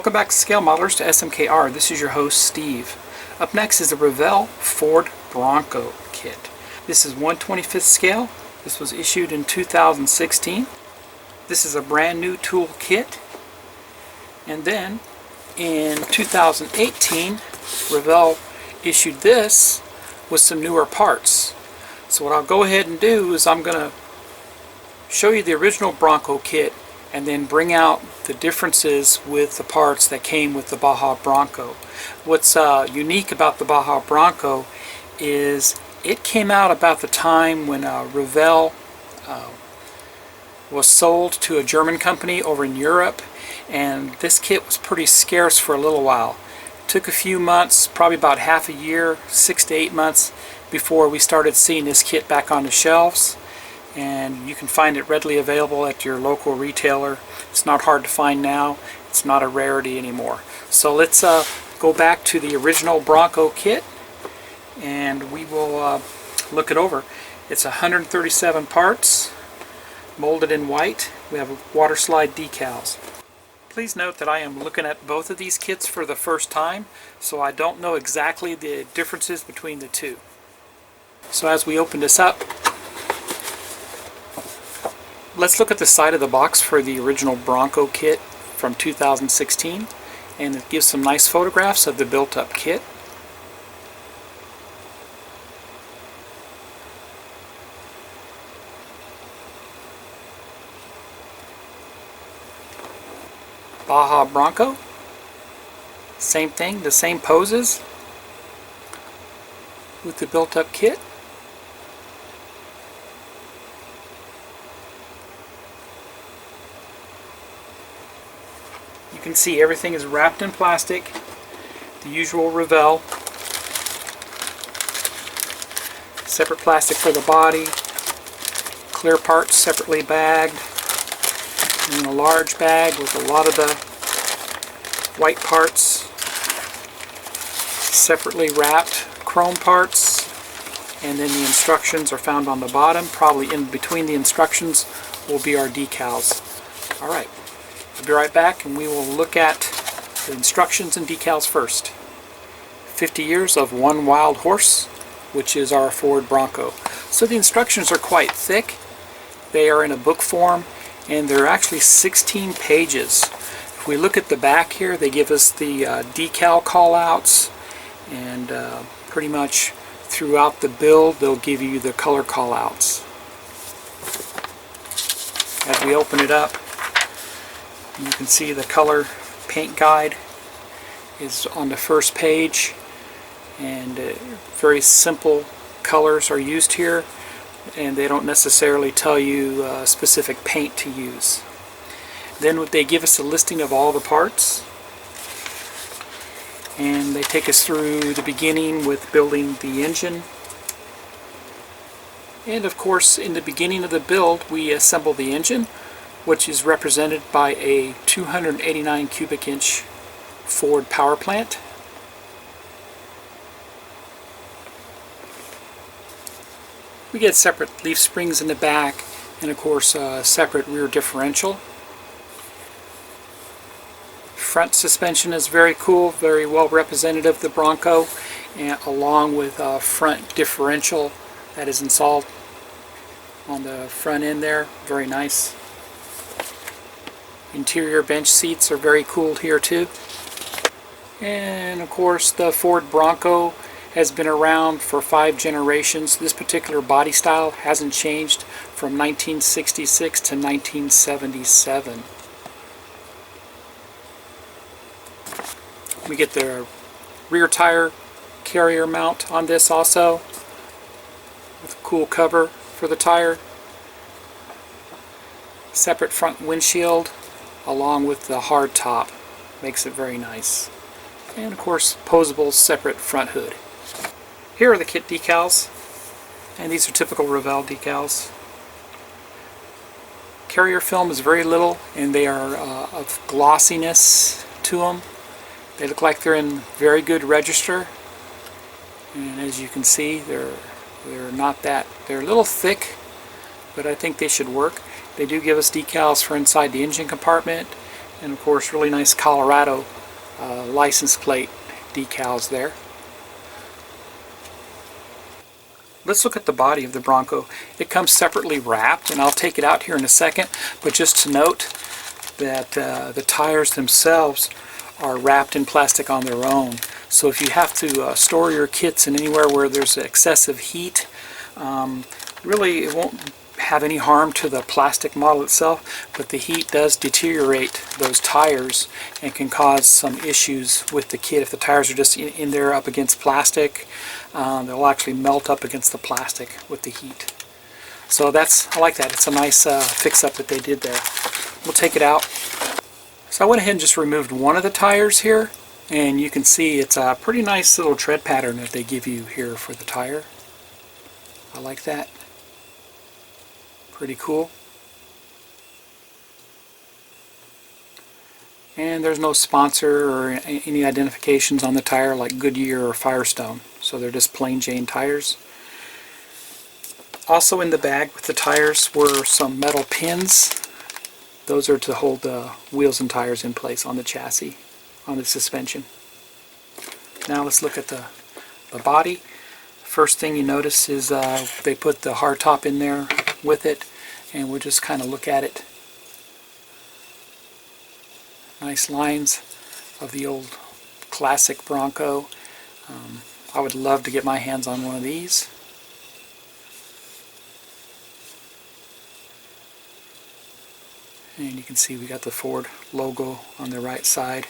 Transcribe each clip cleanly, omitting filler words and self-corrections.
Welcome back, Scale Modelers, to SMKR. This is your host, Steve. Up next is the Revell Ford Bronco kit. This is 1/25th scale. This was issued in 2016. This is a brand new tool kit. And then in 2018, Revell issued this with some newer parts. So what I'll go ahead and do is I'm going to show you the original Bronco kit and then bring out the differences with the parts that came with the Baja Bronco. What's unique about the Baja Bronco is it came out about the time when Revell was sold to a German company over in Europe, and this kit was pretty scarce for a little while. It took a few months, probably about half a year, 6 to 8 months, before we started seeing this kit back on the shelves. And you can find it readily available at your local retailer. It's not hard to find now. It's not a rarity anymore. So let's go back to the original Bronco kit and we will look it over. It's 137 parts, molded in white. We have water slide decals. Please note that I am looking at both of these kits for the first time, so I don't know exactly the differences between the two. So as we open this up, let's look at the side of the box for the original Bronco kit from 2016, and it gives some nice photographs of the built-up kit. Baja Bronco, same thing, the same poses with the built-up kit. You can see everything is wrapped in plastic, the usual Revell. Separate plastic for the body, clear parts separately bagged, in a large bag with a lot of the white parts separately wrapped, chrome parts, and then the instructions are found on the bottom. Probably in between the instructions will be our decals. Alright, I'll be right back and we will look at the instructions and decals first. 50 years of one wild horse, which is our Ford Bronco. So the instructions are quite thick. They are in a book form, and they're actually 16 pages. If we look at the back here, they give us the decal callouts, and pretty much throughout the build they'll give you the color callouts. As we open it up, you can see the color paint guide is on the first page, and very simple colors are used here, and they don't necessarily tell you specific paint to use. Then they give us a listing of all the parts, and they take us through the beginning with building the engine. And of course, in the beginning of the build we assemble the engine, which is represented by a 289 cubic inch Ford power plant. We get separate leaf springs in the back, and of course a separate rear differential. Front suspension is very cool, very well representative of the Bronco, and along with a front differential that is installed on the front end there. Very nice. Interior bench seats are very cool here too. And of course the Ford Bronco has been around for 5 generations. This particular body style hasn't changed from 1966 to 1977. We get the rear tire carrier mount on this also, with a cool cover for the tire. Separate front windshield along with the hard top. Makes it very nice. And of course posable separate front hood. Here are the kit decals, and these are typical Revell decals. Carrier film is very little, and they are of glossiness to them. They look like they're in very good register, and as you can see, they're not that. They're a little thick, but I think they should work. They do give us decals for inside the engine compartment, And of course, really nice Colorado license plate decals there. Let's look at the body of the Bronco. It comes separately wrapped, and I'll take it out here in a second, but just to note that the tires themselves are wrapped in plastic on their own. So if you have to store your kits in anywhere where there's excessive heat, really it won't have any harm to the plastic model itself, but the heat does deteriorate those tires and can cause some issues with the kit. If the tires are just in there up against plastic, they'll actually melt up against the plastic with the heat. So I like that. It's a nice fix-up that they did there. We'll take it out. So I went ahead and just removed one of the tires here, and you can see it's a pretty nice little tread pattern that they give you here for the tire. I like that. Pretty cool. And there's no sponsor or any identifications on the tire like Goodyear or Firestone, so they're just plain Jane tires. Also in the bag with the tires were some metal pins. Those are to hold the wheels and tires in place on the chassis, on the suspension. Now let's look at the body. First thing you notice is they put the hardtop in there with it, and we'll just kind of look at it. Nice lines of the old classic Bronco. I would love to get my hands on one of these. And you can see we got the Ford logo on the right side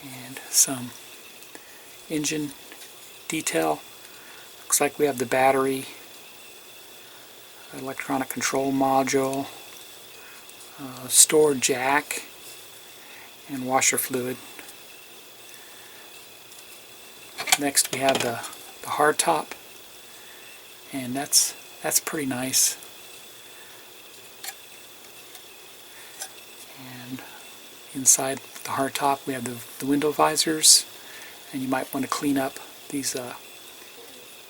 and some engine detail. Looks like we have the battery, electronic control module, storage jack, and washer fluid. Next we have the hardtop, and that's pretty nice. And inside the hardtop we have the window visors, and you might want to clean up these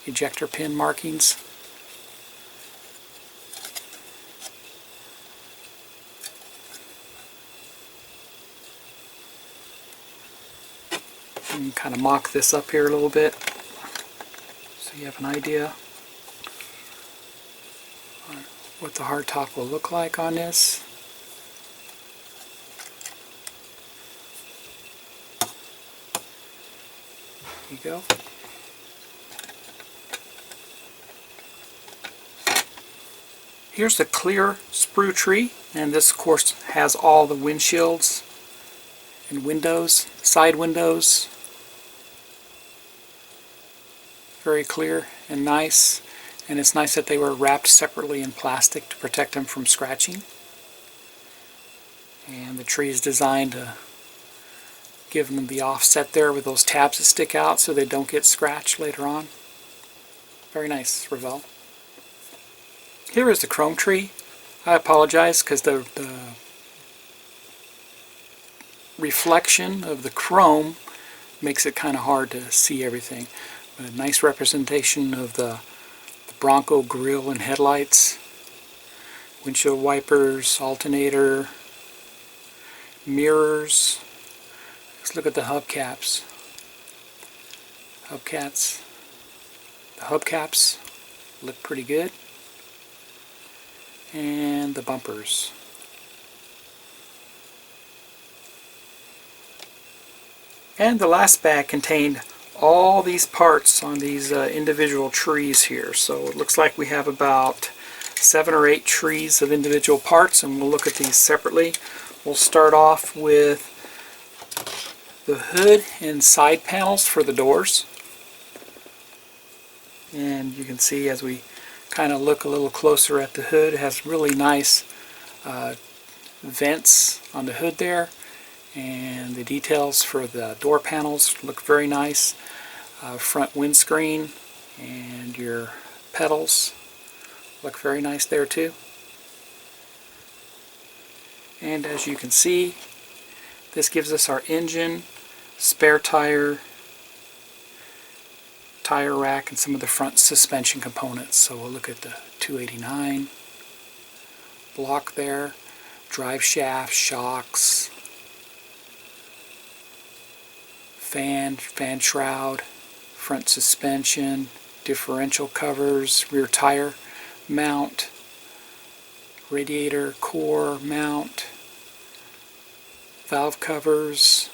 ejector pin markings. And kind of mock this up here a little bit so you have an idea on what the hardtop will look like on this. There you go. Here's the clear sprue tree, and this of course has all the windshields and windows, side windows. Very clear and nice, and it's nice that they were wrapped separately in plastic to protect them from scratching. And the tree is designed to give them the offset there with those tabs that stick out so they don't get scratched later on. Very nice, Revell. Here is the chrome tree. I apologize because the reflection of the chrome makes it kind of hard to see everything. But a nice representation of the Bronco grille and headlights, windshield wipers, alternator, mirrors. Let's look at the hubcaps. The hubcaps look pretty good. And the bumpers. And the last bag contained all these parts on these individual trees here. So it looks like we have about 7 or 8 trees of individual parts, and we'll look at these separately. We'll start off with the hood and side panels for the doors. And you can see as we kind of look a little closer at the hood, it has really nice vents on the hood there. And the details for the door panels look very nice. Front windscreen and your pedals look very nice there too. And as you can see, this gives us our engine, spare tire, tire rack, and some of the front suspension components. So we'll look at the 289 block there. drive shaft, shocks, fan shroud, front suspension, differential covers, rear tire mount, radiator core mount, valve covers,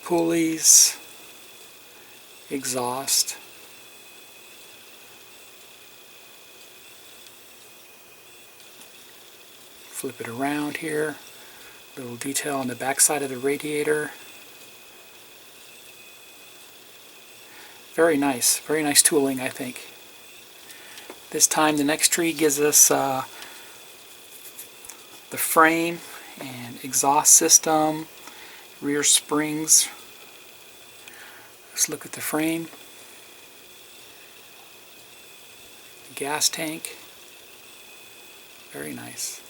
pulleys, exhaust, flip it around here, little detail on the back side of the radiator. Very nice tooling, I think. This time the next tree gives us the frame and exhaust system, rear springs. Let's look at the frame, the gas tank, very nice.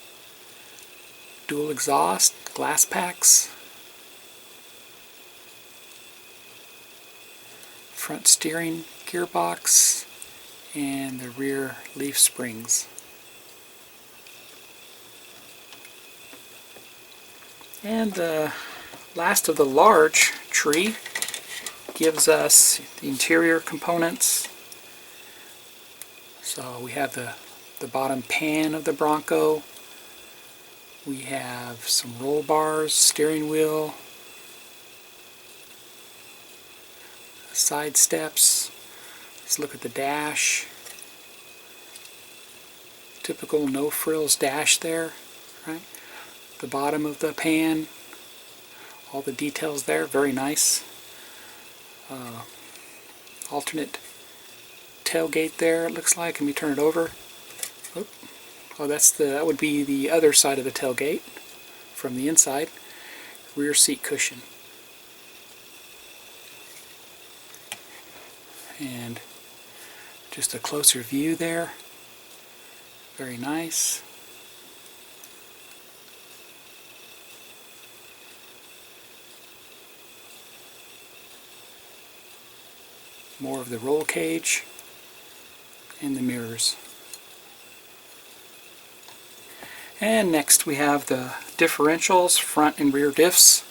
Dual exhaust, glass packs, front steering gearbox, and the rear leaf springs. And the last of the large tree gives us the interior components. So we have the bottom pan of the Bronco. We have some roll bars, steering wheel, side steps. Let's look at the dash. Typical no frills dash there, right? The bottom of the pan, all the details there, very nice. Alternate tailgate there, it looks like. Let me turn it over. Oop. Oh, that would be the other side of the tailgate from the inside. Rear seat cushion. And just a closer view there. Very nice. More of the roll cage and the mirrors. And next we have the differentials, front and rear diffs.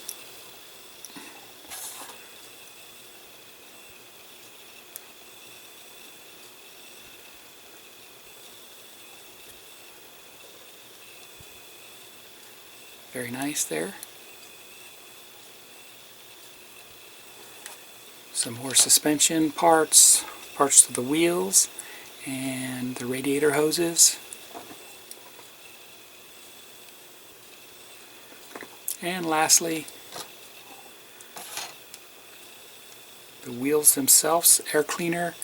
Very nice there. Some more suspension parts, parts to the wheels, and the radiator hoses. And lastly, the wheels themselves, air cleaner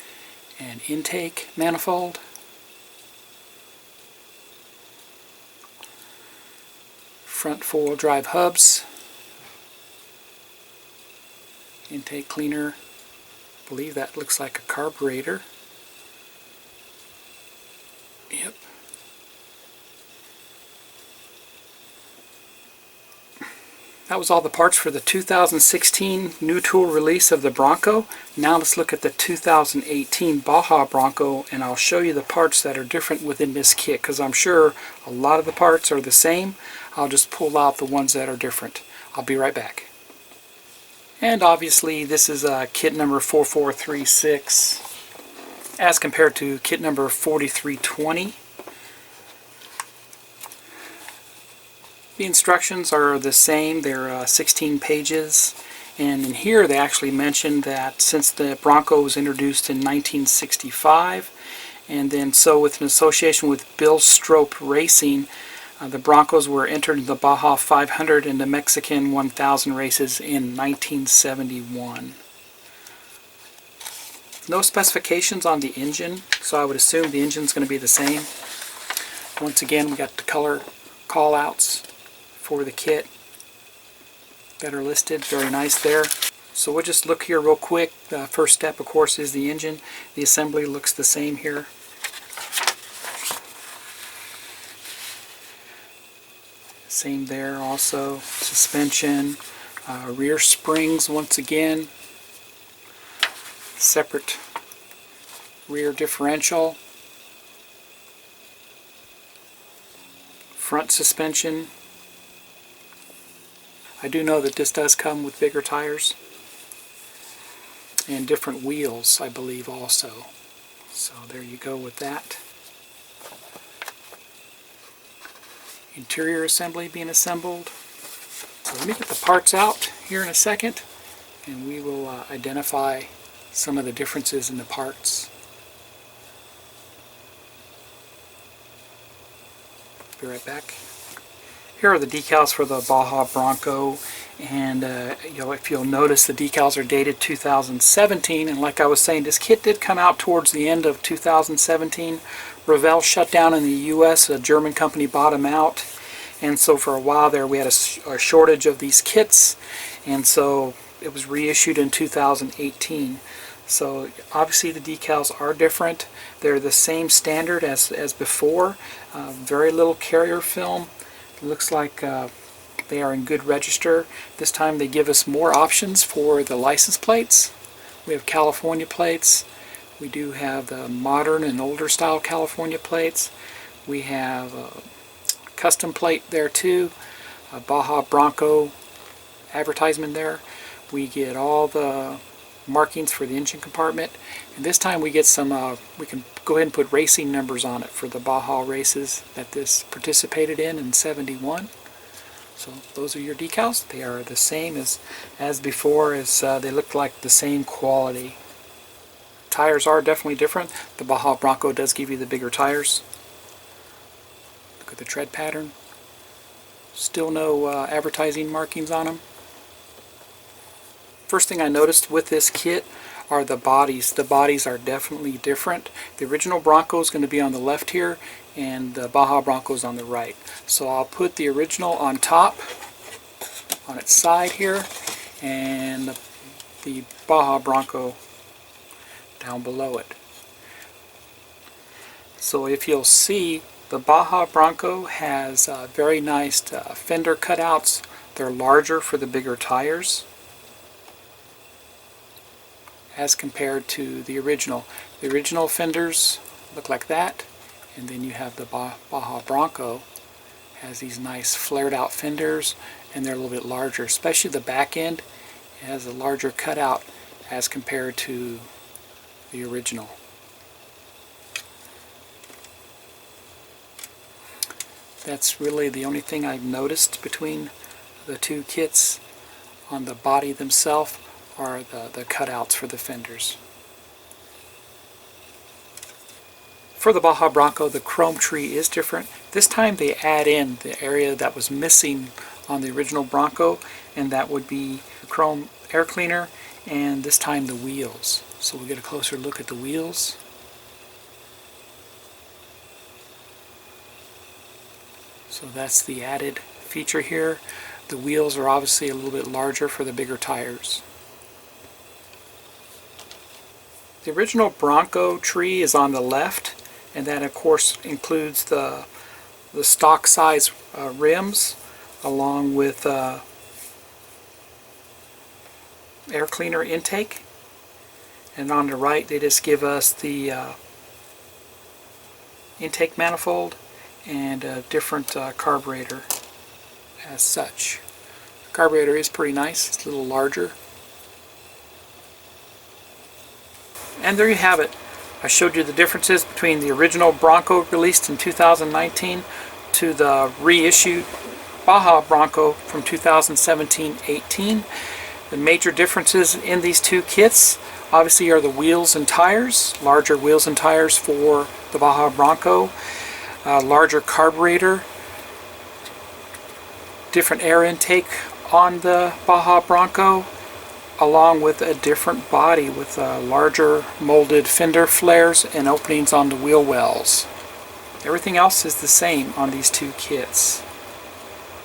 and intake manifold. Front four-wheel drive hubs, intake cleaner. I believe that looks like a carburetor. Yep. That was all the parts for the 2016 new tool release of the Bronco. Now let's look at the 2018 Baja Bronco, and I'll show you the parts that are different within this kit, because I'm sure a lot of the parts are the same. I'll just pull out the ones that are different. I'll be right back. And obviously this is kit number 4436 as compared to kit number 4320. The instructions are the same. They're 16 pages, and in here they actually mentioned that since the Bronco was introduced in 1965, and then so with an association with Bill Strope Racing, the Broncos were entered in the Baja 500 and the Mexican 1000 races in 1971. No specifications on the engine, so I would assume the engine's going to be the same. Once again, we got the color call-outs for the kit that are listed. Very nice there. So we'll just look here real quick. The first step, of course, is the engine. The assembly looks the same here. Same there also. Suspension, rear springs once again. Separate rear differential. front suspension. I do know that this does come with bigger tires and different wheels, I believe, also. So there you go with that. Interior assembly being assembled. So let me get the parts out here in a second, and we will identify some of the differences in the parts. Be right back. Here are the decals for the Baja Bronco, and if you'll notice, the decals are dated 2017, and like I was saying, this kit did come out towards the end of 2017. Revell shut down in the US, a German company bought them out, and so for a while there we had a shortage of these kits, and so it was reissued in 2018. So obviously the decals are different. They're the same standard as before. Very little carrier film. It looks like they are in good register. This time they give us more options for the license plates. We have California plates. We do have the modern and older style California plates. We have a custom plate there too. A Baja Bronco advertisement there. We get all the markings for the engine compartment, and this time we get some we can go ahead and put racing numbers on it for the Baja races that this participated in 71. So those are your decals. They are the same as before, as they look like the same quality. Tires are definitely different. The Baja Bronco does give you the bigger tires. Look at the tread pattern. Still no advertising markings on them. First thing I noticed with this kit are the bodies. The bodies are definitely different. The original Bronco is going to be on the left here, and the Baja Bronco is on the right. So I'll put the original on top, on its side here, and the Baja Bronco down below it. So if you'll see, the Baja Bronco has very nice fender cutouts. They're larger for the bigger tires as compared to the original. The original fenders look like that, and then you have the Baja Bronco has these nice flared out fenders, and they're a little bit larger, especially the back end. It has a larger cutout as compared to the original. That's really the only thing I've noticed between the two kits. On the body themselves are the cutouts for the fenders. For the Baja Bronco, the chrome tree is different. This time they add in the area that was missing on the original Bronco, and that would be the chrome air cleaner, and this time the wheels. So we'll get a closer look at the wheels. So that's the added feature here. The wheels are obviously a little bit larger for the bigger tires. The original Bronco tree is on the left, and that of course includes the stock size rims along with air cleaner intake. And on the right they just give us the intake manifold and a different carburetor as such. The carburetor is pretty nice. It's a little larger. And there you have it. I showed you the differences between the original Bronco released in 2019 to the reissued Baja Bronco from 2017-18. The major differences in these two kits obviously are the wheels and tires. Larger wheels and tires for the Baja Bronco, larger carburetor, different air intake on the Baja Bronco, along with a different body with larger molded fender flares and openings on the wheel wells. Everything else is the same on these two kits.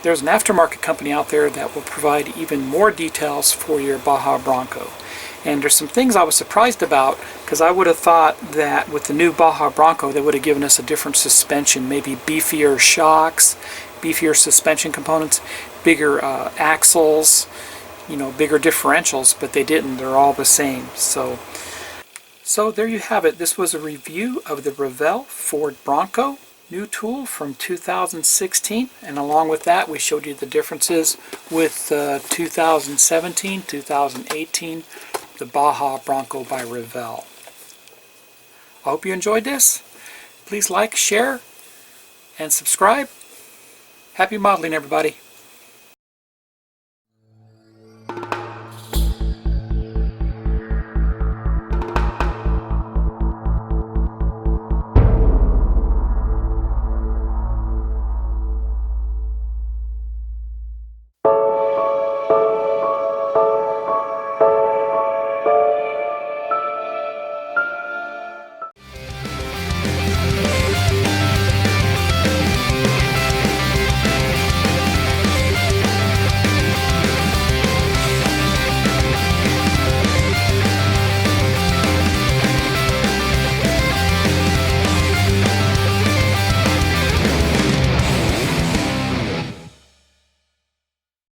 There's an aftermarket company out there that will provide even more details for your Baja Bronco. And there's some things I was surprised about, because I would have thought that with the new Baja Bronco they would have given us a different suspension, maybe beefier shocks, beefier suspension components, bigger axles, bigger differentials, but they didn't. They're all the same. So there you have it. This was a review of the Revell Ford Bronco. new tool from 2016, and along with that we showed you the differences with 2017, 2018, the Baja Bronco by Revell. I hope you enjoyed this. Please like, share, and subscribe. Happy modeling, everybody.